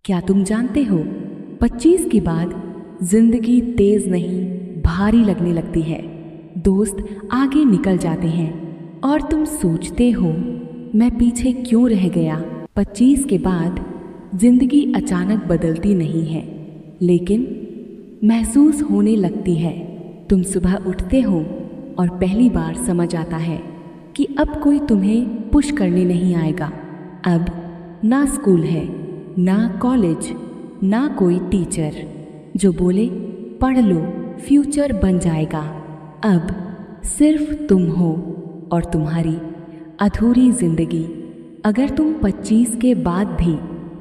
क्या तुम जानते हो 25 के बाद जिंदगी तेज नहीं भारी लगने लगती है। दोस्त आगे निकल जाते हैं और तुम सोचते हो मैं पीछे क्यों रह गया। 25 के बाद जिंदगी अचानक बदलती नहीं है, लेकिन महसूस होने लगती है। तुम सुबह उठते हो और पहली बार समझ आता है कि अब कोई तुम्हें पुश करने नहीं आएगा। अब ना स्कूल है, ना कॉलेज, ना कोई टीचर जो बोले पढ़ लो फ्यूचर बन जाएगा। अब सिर्फ तुम हो और तुम्हारी अधूरी जिंदगी। अगर तुम 25 के बाद भी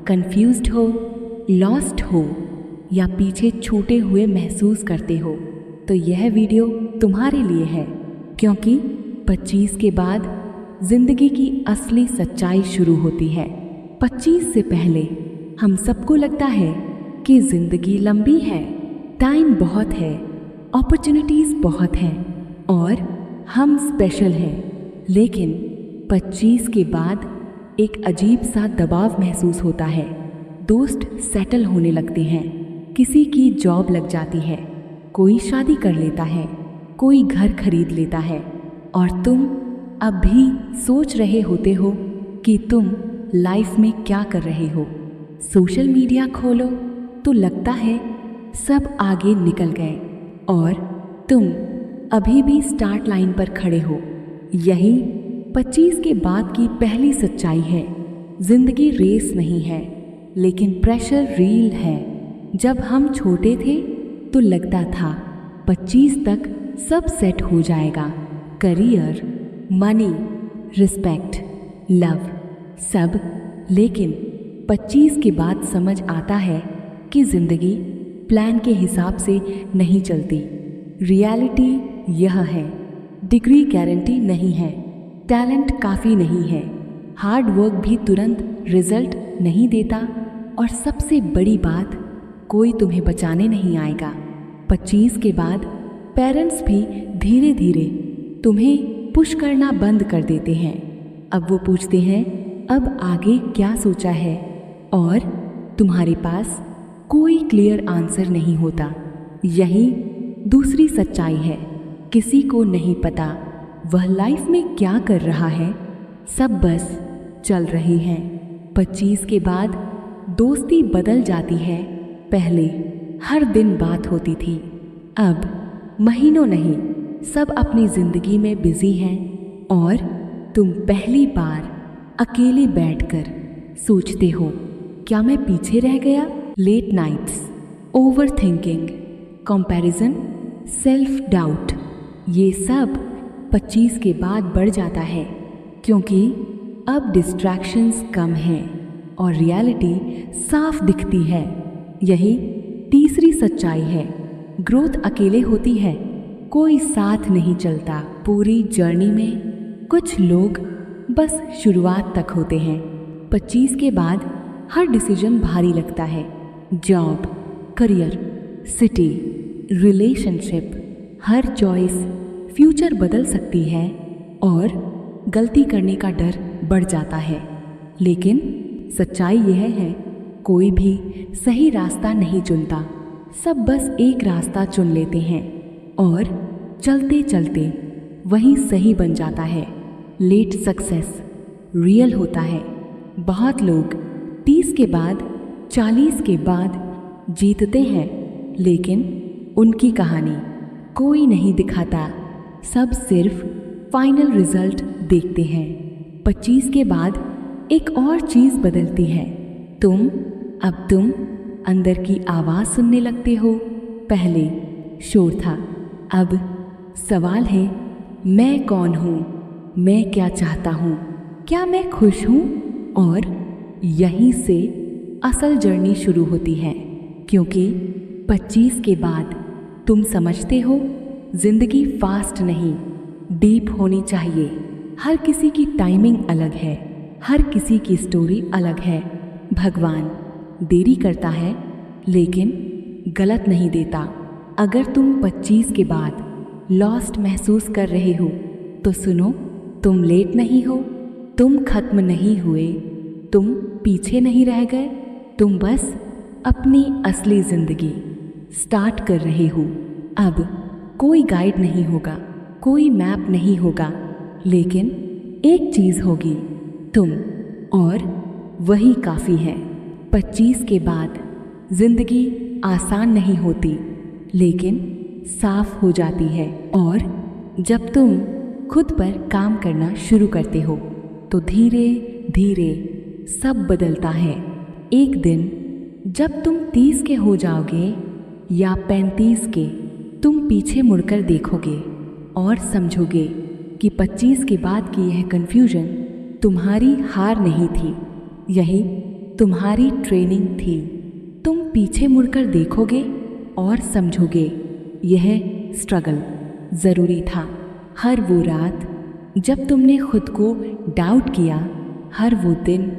कंफ्यूज्ड हो, लॉस्ट हो या पीछे छूटे हुए महसूस करते हो तो यह वीडियो तुम्हारे लिए है, क्योंकि 25 के बाद जिंदगी की असली सच्चाई शुरू होती है। 25 से पहले हम सबको लगता है कि जिंदगी लंबी है, टाइम बहुत है, अपॉर्चुनिटीज बहुत हैं और हम स्पेशल हैं। लेकिन 25 के बाद एक अजीब सा दबाव महसूस होता है। दोस्त सेटल होने लगते हैं, किसी की जॉब लग जाती है, कोई शादी कर लेता है, कोई घर खरीद लेता है और तुम अब भी सोच रहे होते हो कि तुम लाइफ में क्या कर रहे हो। सोशल मीडिया खोलो तो लगता है सब आगे निकल गए और तुम अभी भी स्टार्ट लाइन पर खड़े हो। यही 25 के बाद की पहली सच्चाई है। जिंदगी रेस नहीं है, लेकिन प्रेशर रियल है। जब हम छोटे थे तो लगता था 25 तक सब सेट हो जाएगा, करियर, मनी, रिस्पेक्ट, लव, सब। लेकिन 25 के बाद समझ आता है कि जिंदगी प्लान के हिसाब से नहीं चलती। रियलिटी यह है, डिग्री गारंटी नहीं है, टैलेंट काफ़ी नहीं है, हार्ड वर्क भी तुरंत रिजल्ट नहीं देता और सबसे बड़ी बात, कोई तुम्हें बचाने नहीं आएगा। 25 के बाद पेरेंट्स भी धीरे धीरे तुम्हें पुश करना बंद कर देते हैं। अब वो पूछते हैं अब आगे क्या सोचा है, और तुम्हारे पास कोई क्लियर आंसर नहीं होता। यही दूसरी सच्चाई है, किसी को नहीं पता वह लाइफ में क्या कर रहा है, सब बस चल रही है। 25 के बाद दोस्ती बदल जाती है। पहले हर दिन बात होती थी, अब महीनों नहीं, सब अपनी जिंदगी में बिजी हैं और तुम पहली बार अकेले बैठकर सोचते हो क्या मैं पीछे रह गया। Late nights, overthinking, comparison, self doubt, ये सब 25 के बाद बढ़ जाता है, क्योंकि अब डिस्ट्रैक्शंस कम हैं और रियलिटी साफ दिखती है। यही तीसरी सच्चाई है, ग्रोथ अकेले होती है, कोई साथ नहीं चलता। पूरी जर्नी में कुछ लोग बस शुरुआत तक होते हैं। 25 के बाद हर डिसीजन भारी लगता है, job, career, city, relationship, her choice future बदल सकती है और गलती करने का डर बढ़ जाता है। लेकिन सच्चाई यह है, कोई भी सही रास्ता नहीं चुनता, सब बस एक रास्ता चुन लेते हैं और चलते चलते वही सही बन जाता है। लेट सक्सेस रियल होता है। बहुत लोग 30 के बाद, 40 के बाद जीतते हैं, लेकिन उनकी कहानी कोई नहीं दिखाता, सब सिर्फ फाइनल रिजल्ट देखते हैं। 25 के बाद एक और चीज़ बदलती है, अब तुम अंदर की आवाज़ सुनने लगते हो। पहले शोर था, अब सवाल है मैं कौन हूँ, मैं क्या चाहता हूँ, क्या मैं खुश हूँ। और यहीं से असल जर्नी शुरू होती है, क्योंकि 25 के बाद तुम समझते हो जिंदगी फास्ट नहीं, डीप होनी चाहिए। हर किसी की टाइमिंग अलग है, हर किसी की स्टोरी अलग है। भगवान देरी करता है, लेकिन गलत नहीं देता। अगर तुम 25 के बाद लॉस्ट महसूस कर रहे हो तो सुनो, तुम लेट नहीं हो, तुम खत्म नहीं हुए, तुम पीछे नहीं रह गए, तुम बस अपनी असली जिंदगी स्टार्ट कर रहे हो। अब कोई गाइड नहीं होगा, कोई मैप नहीं होगा, लेकिन एक चीज होगी, तुम, और वही काफी है। 25 के बाद जिंदगी आसान नहीं होती, लेकिन साफ हो जाती है। और जब तुम खुद पर काम करना शुरू करते हो तो धीरे धीरे सब बदलता है। एक दिन जब तुम 30 के हो जाओगे या 35 के, तुम पीछे मुड़कर देखोगे और समझोगे कि 25 के बाद की यह कन्फ्यूजन तुम्हारी हार नहीं थी, यही तुम्हारी ट्रेनिंग थी। तुम पीछे मुड़कर देखोगे और समझोगे यह स्ट्रगल ज़रूरी था। हर वो रात जब तुमने खुद को डाउट किया, हर वो दिन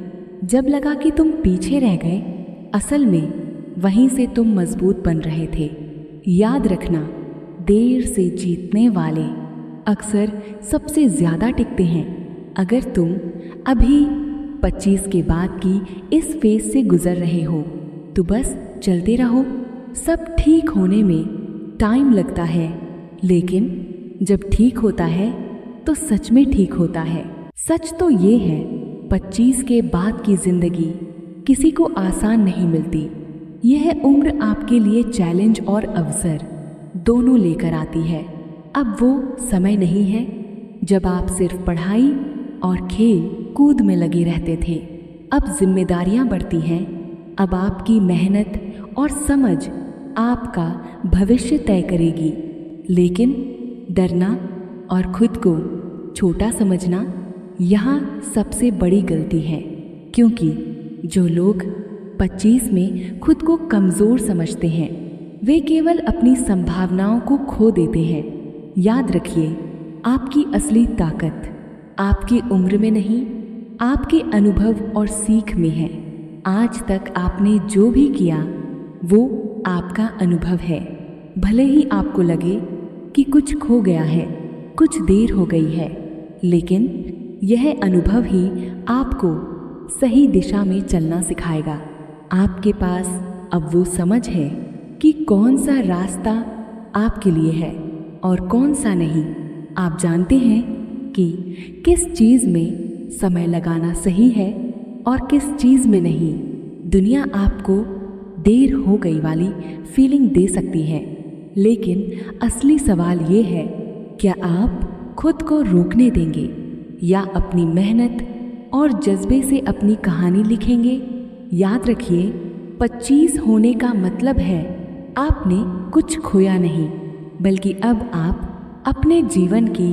जब लगा कि तुम पीछे रह गए, असल में वहीं से तुम मजबूत बन रहे थे। याद रखना, देर से जीतने वाले अक्सर सबसे ज़्यादा टिकते हैं। अगर तुम अभी 25 के बाद की इस फेज से गुजर रहे हो तो बस चलते रहो। सब ठीक होने में टाइम लगता है, लेकिन जब ठीक होता है तो सच में ठीक होता है। सच तो ये है, 25 के बाद की जिंदगी किसी को आसान नहीं मिलती। यह उम्र आपके लिए चैलेंज और अवसर दोनों लेकर आती है। अब वो समय नहीं है जब आप सिर्फ पढ़ाई और खेल कूद में लगे रहते थे। अब जिम्मेदारियां बढ़ती हैं। अब आपकी मेहनत और समझ आपका भविष्य तय करेगी। लेकिन डरना और खुद को छोटा समझना यहाँ सबसे बड़ी गलती है, क्योंकि जो लोग 25 में खुद को कमज़ोर समझते हैं वे केवल अपनी संभावनाओं को खो देते हैं। याद रखिए, आपकी असली ताकत आपकी उम्र में नहीं, आपके अनुभव और सीख में है। आज तक आपने जो भी किया वो आपका अनुभव है। भले ही आपको लगे कि कुछ खो गया है, कुछ देर हो गई है, लेकिन यह अनुभव ही आपको सही दिशा में चलना सिखाएगा। आपके पास अब वो समझ है कि कौन सा रास्ता आपके लिए है और कौन सा नहीं। आप जानते हैं कि किस चीज़ में समय लगाना सही है और किस चीज़ में नहीं। दुनिया आपको देर हो गई वाली फीलिंग दे सकती है, लेकिन असली सवाल ये है, क्या आप खुद को रोकने देंगे या अपनी मेहनत और जज्बे से अपनी कहानी लिखेंगे? याद रखिए, 25 होने का मतलब है आपने कुछ खोया नहीं, बल्कि अब आप अपने जीवन की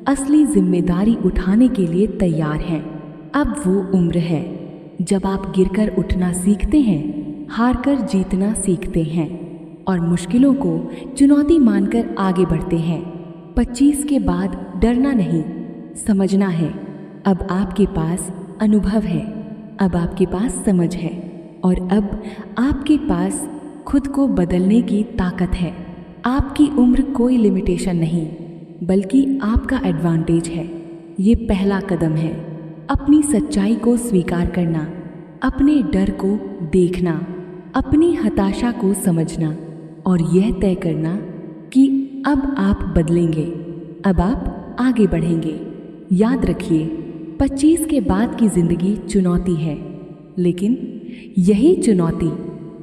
असली जिम्मेदारी उठाने के लिए तैयार हैं। अब वो उम्र है जब आप गिरकर उठना सीखते हैं, हारकर जीतना सीखते हैं और मुश्किलों को चुनौती मानकर आगे बढ़ते हैं। 25 के बाद डरना नहीं, समझना है। अब आपके पास अनुभव है, अब आपके पास समझ है और अब आपके पास खुद को बदलने की ताकत है। आपकी उम्र कोई लिमिटेशन नहीं, बल्कि आपका एडवांटेज है। ये पहला कदम है, अपनी सच्चाई को स्वीकार करना, अपने डर को देखना, अपनी हताशा को समझना और यह तय करना कि अब आप बदलेंगे, अब आप आगे बढ़ेंगे। याद रखिए, 25 के बाद की जिंदगी चुनौती है, लेकिन यही चुनौती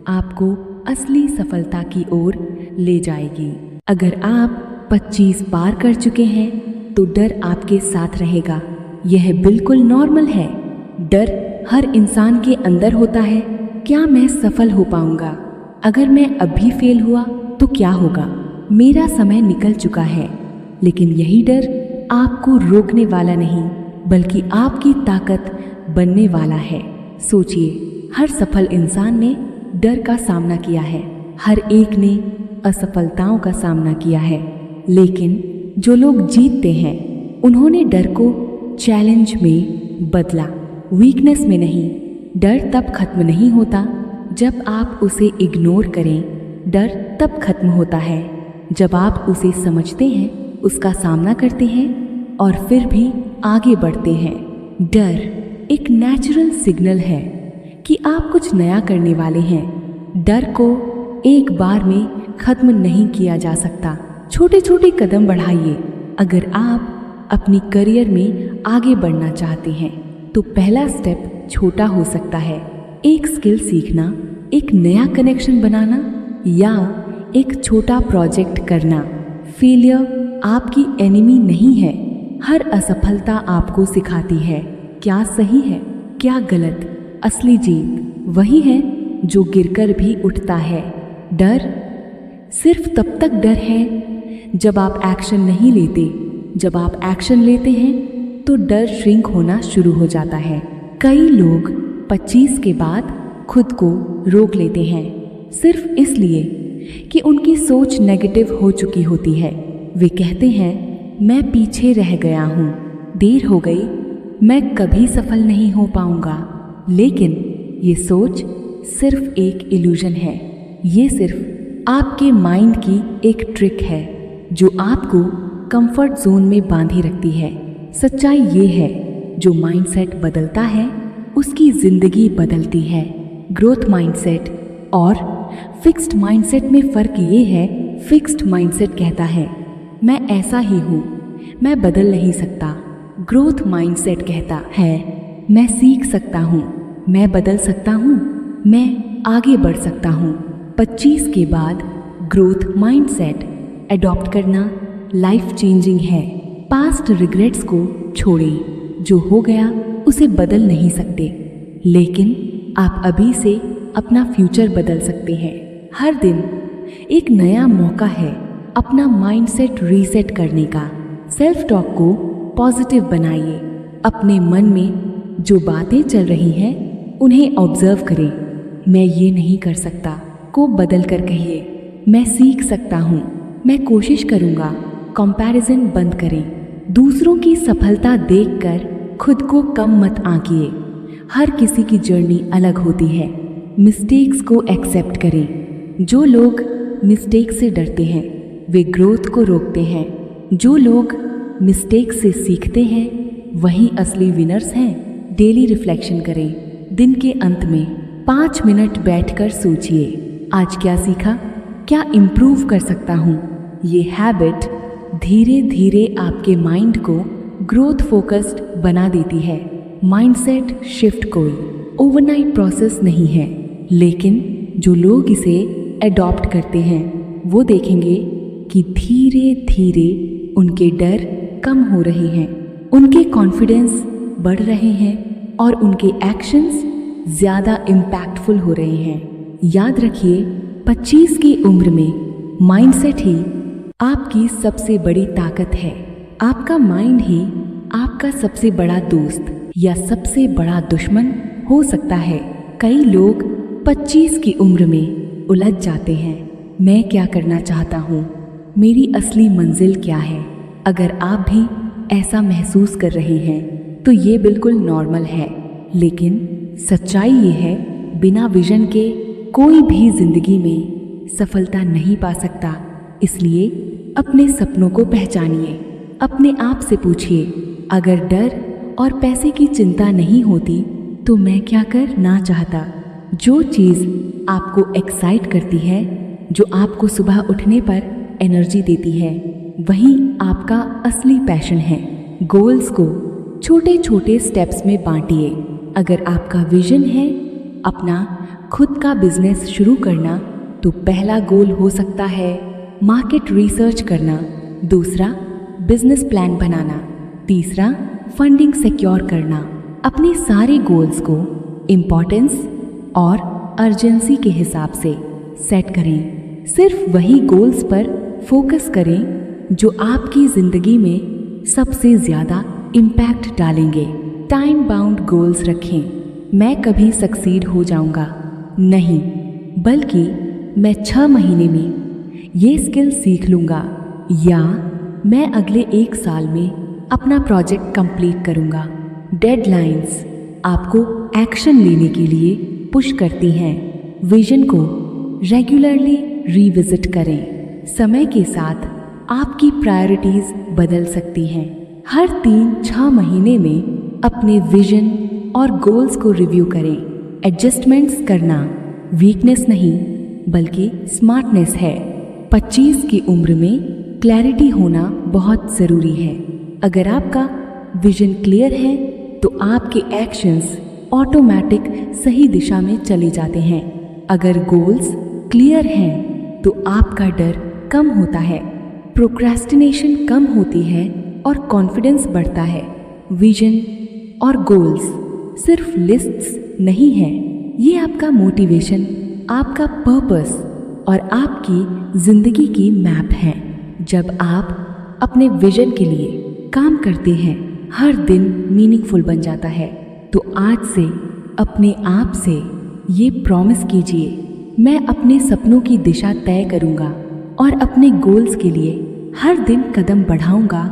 आपको असली सफलता की ओर ले जाएगी। अगर आप 25 पार कर चुके हैं तो डर आपके साथ रहेगा। यह बिल्कुल नॉर्मल है। डर हर इंसान के अंदर होता है। क्या मैं सफल हो पाऊंगा? अगर मैं अभी फेल हुआ तो क्या होगा? मेरा समय निकल चुका है। लेकिन यही डर आपको रोकने वाला नहीं, बल्कि आपकी ताकत बनने वाला है। सोचिए, हर सफल इंसान ने डर का सामना किया है, हर एक ने असफलताओं का सामना किया है, लेकिन जो लोग जीतते हैं उन्होंने डर को चैलेंज में बदला, वीकनेस में नहीं। डर तब खत्म नहीं होता जब आप उसे इग्नोर करें, डर तब खत्म होता है जब आप उसे समझते हैं, उसका सामना करते हैं और फिर भी आगे बढ़ते हैं। डर एक नेचुरल सिग्नल है कि आप कुछ नया करने वाले हैं। डर को एक बार में खत्म नहीं किया जा सकता। छोटे छोटे कदम बढ़ाइए। अगर आप अपनी करियर में आगे बढ़ना चाहते हैं तो पहला स्टेप छोटा हो सकता है। एक स्किल सीखना, एक नया कनेक्शन बनाना या एक छोटा प्रोजेक्ट करना। फेलियर आपकी एनिमी नहीं है। हर असफलता आपको सिखाती है क्या सही है, क्या गलत। असली जीत वही है जो गिरकर भी उठता है। डर सिर्फ तब तक डर है जब आप एक्शन नहीं लेते। जब आप एक्शन लेते हैं तो डर श्रिंक होना शुरू हो जाता है। कई लोग 25 के बाद खुद को रोक लेते हैं सिर्फ इसलिए कि उनकी सोच नेगेटिव हो चुकी होती है। वे कहते हैं मैं पीछे रह गया हूँ, देर हो गई, मैं कभी सफल नहीं हो पाऊंगा। लेकिन ये सोच सिर्फ एक इल्यूजन है। ये सिर्फ आपके माइंड की एक ट्रिक है जो आपको कंफर्ट जोन में बांधे रखती है। सच्चाई ये है, जो माइंडसेट बदलता है उसकी जिंदगी बदलती है। ग्रोथ माइंडसेट और फिक्स्ड माइंडसेट में फर्क ये है, फिक्स्ड माइंडसेट कहता है मैं ऐसा ही हूँ, मैं बदल नहीं सकता। ग्रोथ माइंडसेट कहता है मैं सीख सकता हूँ, मैं बदल सकता हूँ, मैं आगे बढ़ सकता हूँ। 25 के बाद ग्रोथ माइंडसेट अडॉप्ट करना लाइफ चेंजिंग है। पास्ट रिग्रेट्स को छोड़ें। जो हो गया उसे बदल नहीं सकते, लेकिन आप अभी से अपना फ्यूचर बदल सकते हैं। हर दिन एक नया मौका है अपना माइंडसेट रीसेट करने का। सेल्फ टॉक को पॉजिटिव बनाइए। अपने मन में जो बातें चल रही हैं उन्हें ऑब्जर्व करें। मैं ये नहीं कर सकता को बदल कर कहिए मैं सीख सकता हूँ, मैं कोशिश करूँगा। कंपैरिजन बंद करें। दूसरों की सफलता देखकर खुद को कम मत आंकिए। हर किसी की जर्नी अलग होती है। मिस्टेक्स को एक्सेप्ट करें। जो लोग मिस्टेक से डरते हैं वे ग्रोथ को रोकते हैं। जो लोग मिस्टेक से सीखते हैं वही असली विनर्स हैं। डेली रिफ्लेक्शन करें। दिन के अंत में 5 मिनट बैठकर सोचिए आज क्या सीखा, क्या इम्प्रूव कर सकता हूँ। ये हैबिट धीरे धीरे आपके माइंड को ग्रोथ फोकस्ड बना देती है। माइंडसेट शिफ्ट कोई ओवरनाइट प्रोसेस नहीं है, लेकिन जो लोग इसे अडॉप्ट करते हैं वो देखेंगे कि धीरे धीरे उनके डर कम हो रहे हैं, उनके कॉन्फिडेंस बढ़ रहे हैं और उनके एक्शंस ज़्यादा इम्पैक्टफुल हो रहे हैं। याद रखिए 25 की उम्र में माइंडसेट ही आपकी सबसे बड़ी ताकत है। आपका माइंड ही आपका सबसे बड़ा दोस्त या सबसे बड़ा दुश्मन हो सकता है। कई लोग 25 की उम्र में उलझ जाते हैं। मैं क्या करना चाहता हूँ, मेरी असली मंजिल क्या है। अगर आप भी ऐसा महसूस कर रहे हैं तो ये बिल्कुल नॉर्मल है, लेकिन सच्चाई ये है बिना विजन के कोई भी जिंदगी में सफलता नहीं पा सकता। इसलिए अपने सपनों को पहचानिए। अपने आप से पूछिए अगर डर और पैसे की चिंता नहीं होती तो मैं क्या करना चाहता। जो चीज़ आपको एक्साइट करती है, जो आपको सुबह उठने पर एनर्जी देती है, वही आपका असली पैशन है। गोल्स को छोटे छोटे स्टेप्स में बांटिए। अगर आपका विजन है अपना खुद का बिजनेस शुरू करना तो पहला गोल हो सकता है मार्केट रिसर्च करना, दूसरा बिजनेस प्लान बनाना, तीसरा फंडिंग सिक्योर करना। अपने सारे गोल्स को इम्पोर्टेंस और अर्जेंसी के हिसाब से सेट करें। सिर्फ वही गोल्स पर फोकस करें जो आपकी ज़िंदगी में सबसे ज़्यादा इम्पैक्ट डालेंगे। टाइम बाउंड गोल्स रखें। मैं कभी सक्सीड हो जाऊंगा नहीं, बल्कि मैं 6 महीने में ये स्किल सीख लूँगा, या मैं अगले 1 साल में अपना प्रोजेक्ट कंप्लीट करूँगा। डेडलाइंस आपको एक्शन लेने के लिए पुश करती हैं। विजन को रेगुलरली रिविजिट करें। समय के साथ आपकी प्रायोरिटीज बदल सकती हैं। हर 3-6 महीने में अपने विजन और गोल्स को रिव्यू करें। एडजस्टमेंट्स करना वीकनेस नहीं बल्कि स्मार्टनेस है। 25 की उम्र में क्लैरिटी होना बहुत ज़रूरी है। अगर आपका विजन क्लियर है तो आपके एक्शंस ऑटोमेटिक सही दिशा में चले जाते हैं। अगर गोल्स क्लियर हैं तो आपका डर कम होता है, प्रोक्रेस्टिनेशन कम होती है और कॉन्फिडेंस बढ़ता है। विजन और गोल्स सिर्फ लिस्ट्स नहीं हैं, ये आपका मोटिवेशन, आपका पर्पस और आपकी जिंदगी की मैप है। जब आप अपने विजन के लिए काम करते हैं हर दिन मीनिंगफुल बन जाता है। तो आज से अपने आप से ये प्रॉमिस कीजिए, मैं अपने सपनों की दिशा तय करूंगा और अपने गोल्स के लिए हर दिन कदम बढ़ाऊंगा।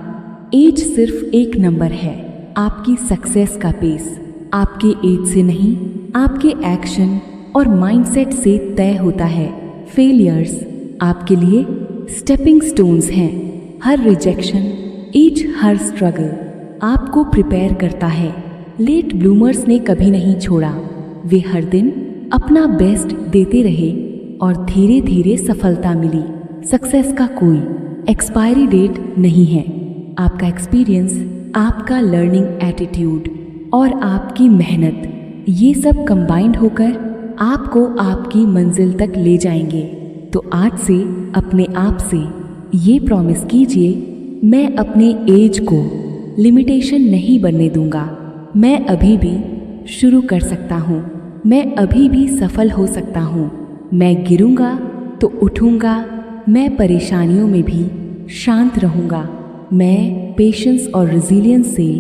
एज सिर्फ एक नंबर है, आपकी सक्सेस का पेस आपके एज से नहीं, आपके एक्शन और माइंडसेट से तय होता है। फेलियर्स आपके लिए स्टेपिंग स्टोन्स हैं। हर रिजेक्शन, ईच हर स्ट्रगल आपको प्रिपेयर करता है। लेट ब्लूमर्स ने कभी नहीं छोड़ा, वे हर दिन अपना बेस्ट देते रहे और धीरे धीरे सफलता मिली। सक्सेस का कोई एक्सपायरी डेट नहीं है। आपका एक्सपीरियंस, आपका लर्निंग एटीट्यूड और आपकी मेहनत, ये सब कंबाइंड होकर आपको आपकी मंजिल तक ले जाएंगे। तो आज से अपने आप से ये प्रॉमिस कीजिए, मैं अपने एज को लिमिटेशन नहीं बनने दूंगा। मैं अभी भी शुरू कर सकता हूँ, मैं अभी भी सफल हो सकता हूँ। मैं गिरूंगा तो उठूंगा, मैं परेशानियों में भी शांत रहूंगा। मैं पेशेंस और रेजिलियंस से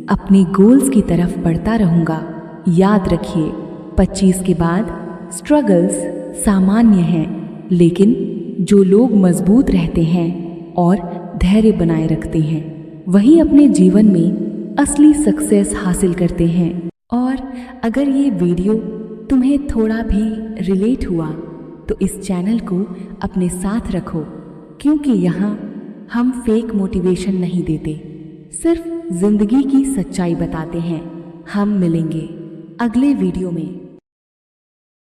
अपने गोल्स की तरफ बढ़ता रहूंगा। याद रखिए, 25 के बाद स्ट्रगल्स सामान्य हैं, लेकिन जो लोग मजबूत रहते हैं और धैर्य बनाए रखते हैं वही अपने जीवन में असली सक्सेस हासिल करते हैं। और अगर ये वीडियो तुम्हें थोड़ा भी रिलेट हुआ तो इस चैनल को अपने साथ रखो, क्योंकि यहाँ हम फेक मोटिवेशन नहीं देते, सिर्फ जिंदगी की सच्चाई बताते हैं। हम मिलेंगे अगले वीडियो में।